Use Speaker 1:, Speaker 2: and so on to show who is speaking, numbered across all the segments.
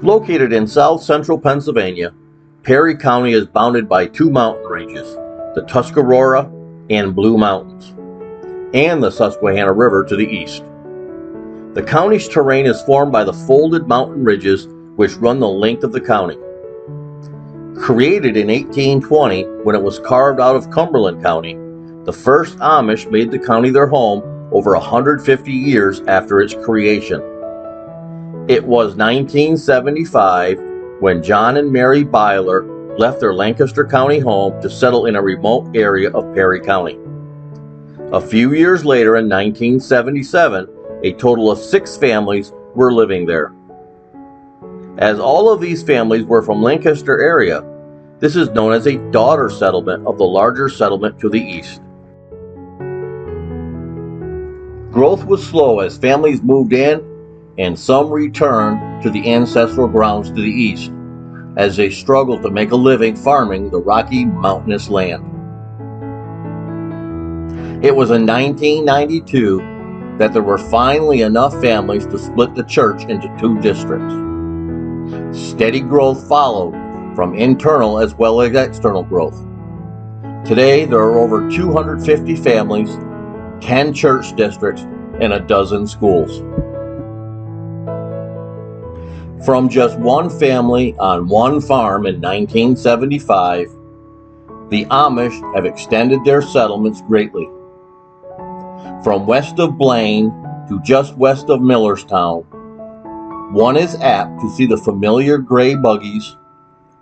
Speaker 1: Located in south central Pennsylvania, Perry County is bounded by two mountain ranges, the Tuscarora and Blue Mountains, and the Susquehanna River to the east. The county's terrain is formed by the folded mountain ridges which run the length of the county. Created in 1820 when it was carved out of Cumberland County, the first Amish made the county their home over 150 years after its creation. It was 1975 when John and Mary Byler left their Lancaster County home to settle in a remote area of Perry County. A few years later, in 1977, a total of 6 families were living there. As all of these families were from Lancaster area, this is known as a daughter settlement of the larger settlement to the east. Growth was slow as families moved in and some returned to the ancestral grounds to the east as they struggled to make a living farming the rocky mountainous land. It was in 1992 that there were finally enough families to split the church into 2 districts. Steady growth followed from internal as well as external growth. Today there are over 250 families, 10 church districts, and a dozen schools. From just one family on one farm in 1975, the Amish have extended their settlements greatly. From west of Blain to just west of Millerstown, one is apt to see the familiar gray buggies,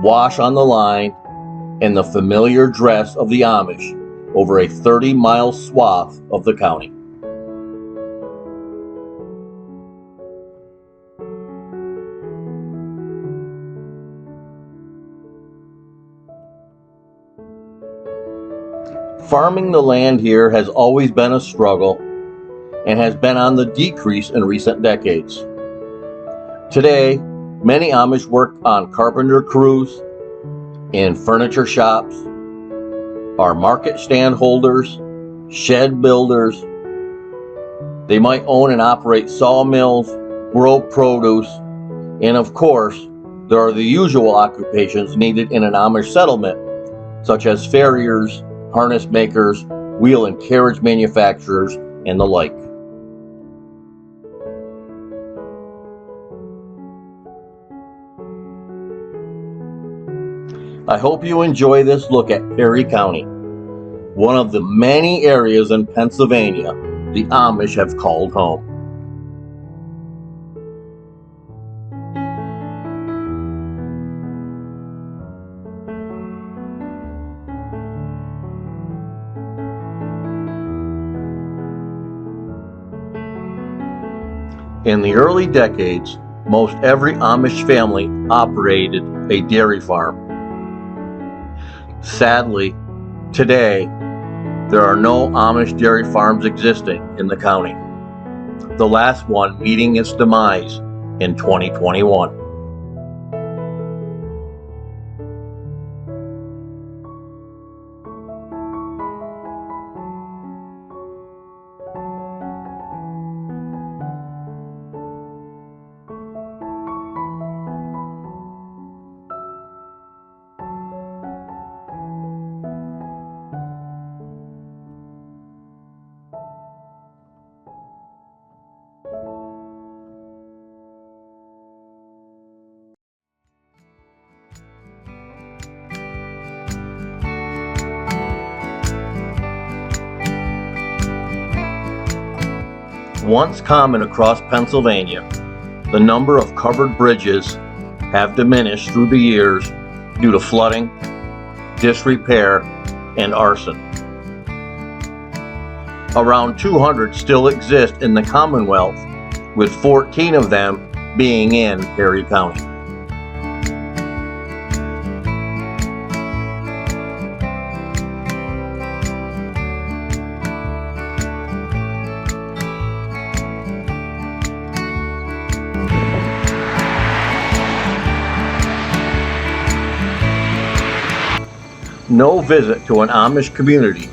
Speaker 1: wash on the line, and the familiar dress of the Amish over a 30-mile swath of the county. Farming the land here has always been a struggle and has been on the decrease in recent decades. Today, many Amish work on carpenter crews, in furniture shops, are market stand holders, shed builders. They might own and operate sawmills, grow produce, and of course, there are the usual occupations needed in an Amish settlement, such as farriers, harness makers, wheel and carriage manufacturers, and the like. I hope you enjoy this look at Perry County, one of the many areas in Pennsylvania the Amish have called home. In the early decades, most every Amish family operated a dairy farm. Sadly, today, there are no Amish dairy farms existing in the county, the last one meeting its demise in 2021. Once common across Pennsylvania, the number of covered bridges have diminished through the years due to flooding, disrepair, and arson. Around 200 still exist in the Commonwealth, with 14 of them being in Perry County. No visit to an Amish community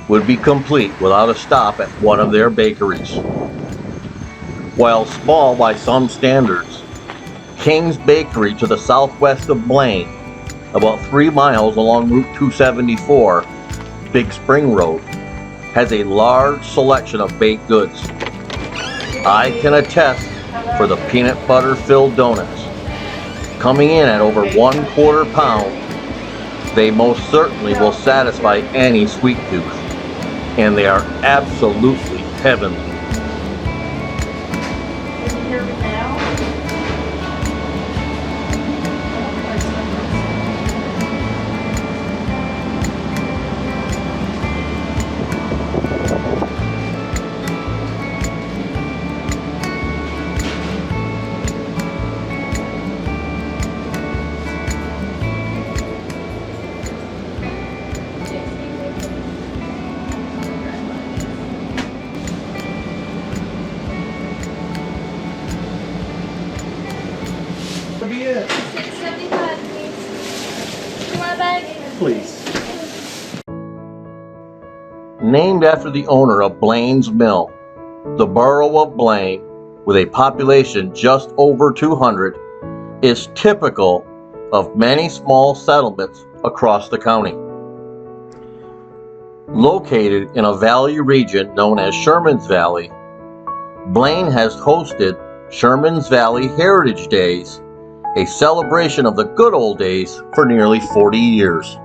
Speaker 1: would be complete without a stop at one of their bakeries. While small by some standards, King's Bakery to the southwest of Blain, about 3 miles along Route 274, Big Spring Road, has a large selection of baked goods. I can attest for the peanut butter filled donuts. Coming in at over 1/4 pound, they most certainly will satisfy any sweet tooth, and they are absolutely heavenly.
Speaker 2: $6.75, please. You want a bag?
Speaker 3: Please.
Speaker 1: Named after the owner of Blain's Mill, the borough of Blain, with a population just over 200, is typical of many small settlements across the county. Located in a valley region known as Sherman's Valley, Blain has hosted Sherman's Valley Heritage Days, a celebration of the good old days, for nearly 40 years.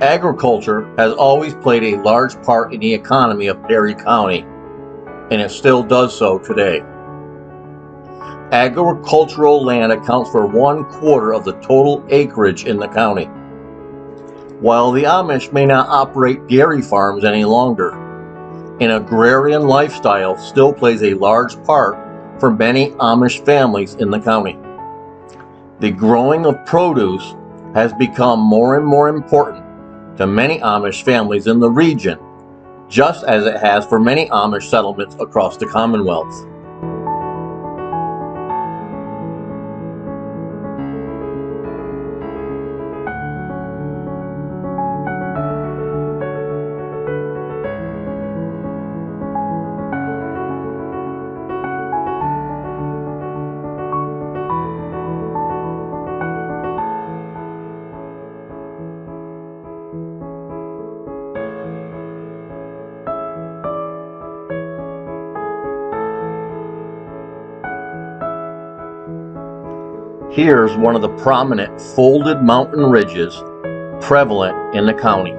Speaker 1: Agriculture has always played a large part in the economy of Perry County, and it still does so today. Agricultural land accounts for 1/4 of the total acreage in the county. While the Amish may not operate dairy farms any longer, an agrarian lifestyle still plays a large part for many Amish families in the county. The growing of produce has become more and more important to many Amish families in the region, just as it has for many Amish settlements across the Commonwealth. Here's one of the prominent folded mountain ridges prevalent in the county.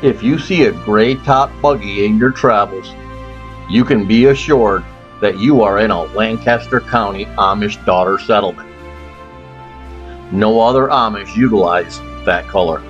Speaker 1: If you see a gray top buggy in your travels, you can be assured that you are in a Lancaster County Amish daughter settlement. No other Amish utilize that color.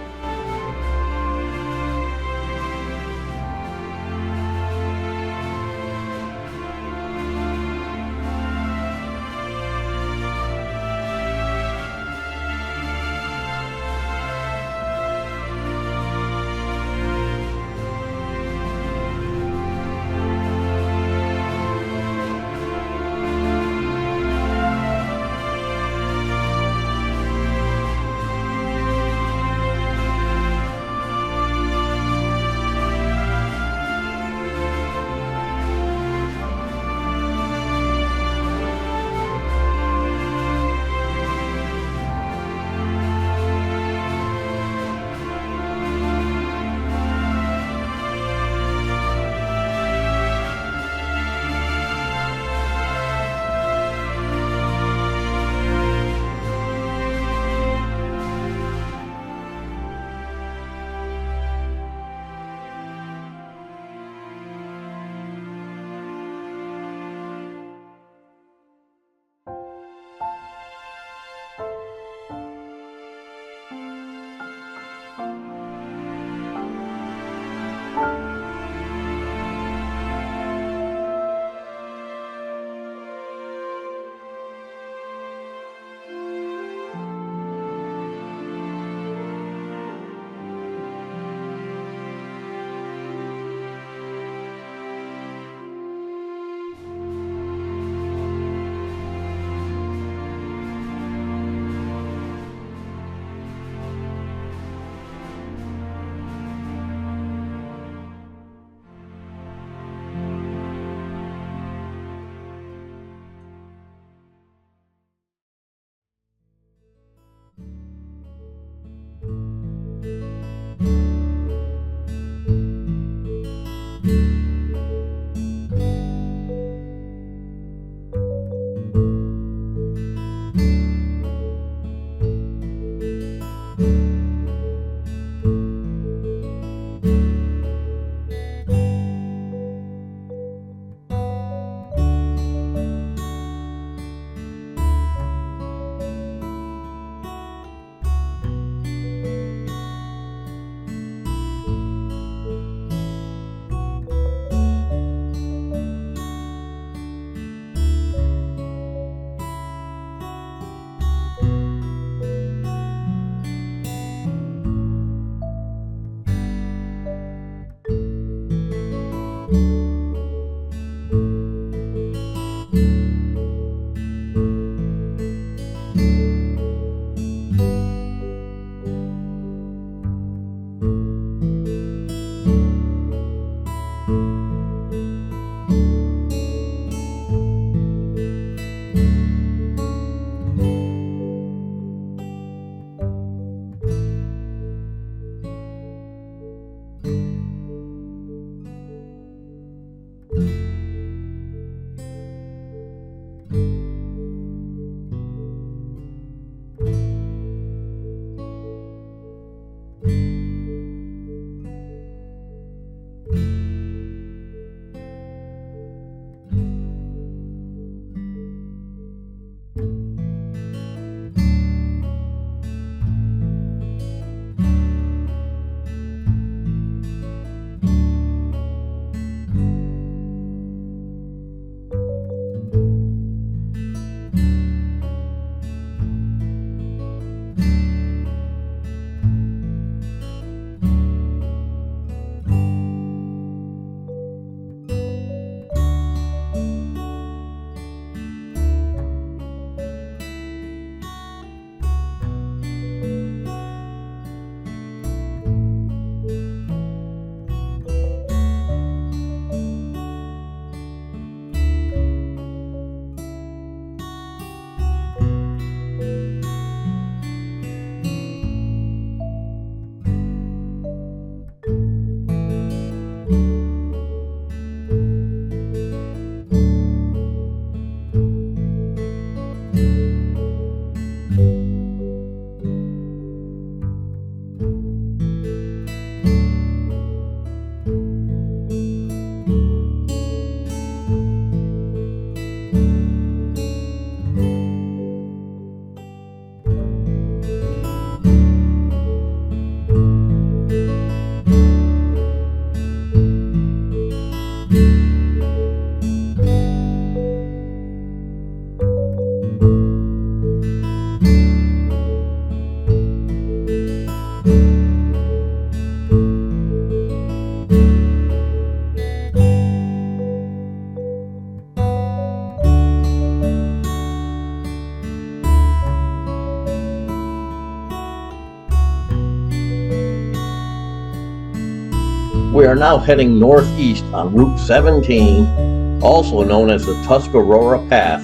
Speaker 1: We are now heading northeast on Route 17, also known as the Tuscarora Path,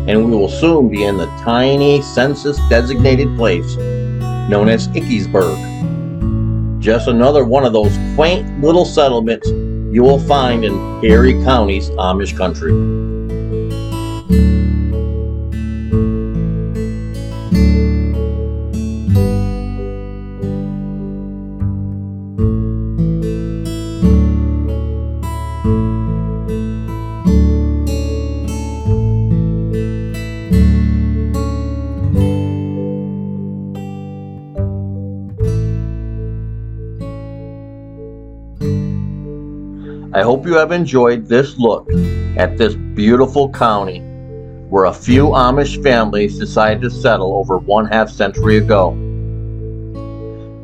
Speaker 1: and we will soon be in the tiny census-designated place known as Ickesburg. Just another one of those quaint little settlements you will find in Perry County's Amish country. I hope you have enjoyed this look at this beautiful county where a few Amish families decided to settle over 1/2 century ago.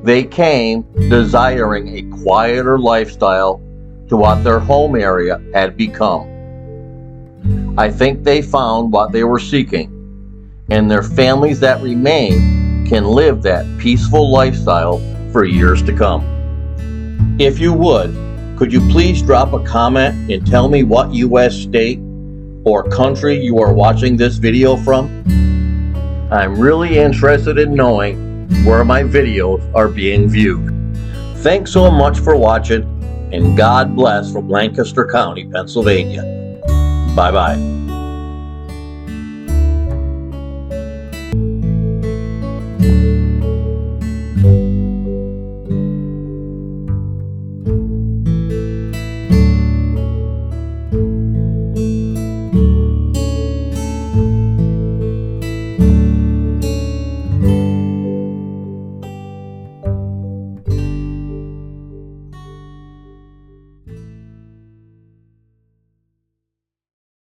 Speaker 1: They came desiring a quieter lifestyle to what their home area had become. I think they found what they were seeking, and their families that remain can live that peaceful lifestyle for years to come. If you would, could you please drop a comment and tell me what U.S. state or country you are watching this video from? I'm really interested in knowing where my videos are being viewed. Thanks so much for watching, and God bless from Lancaster County, Pennsylvania. Bye-bye.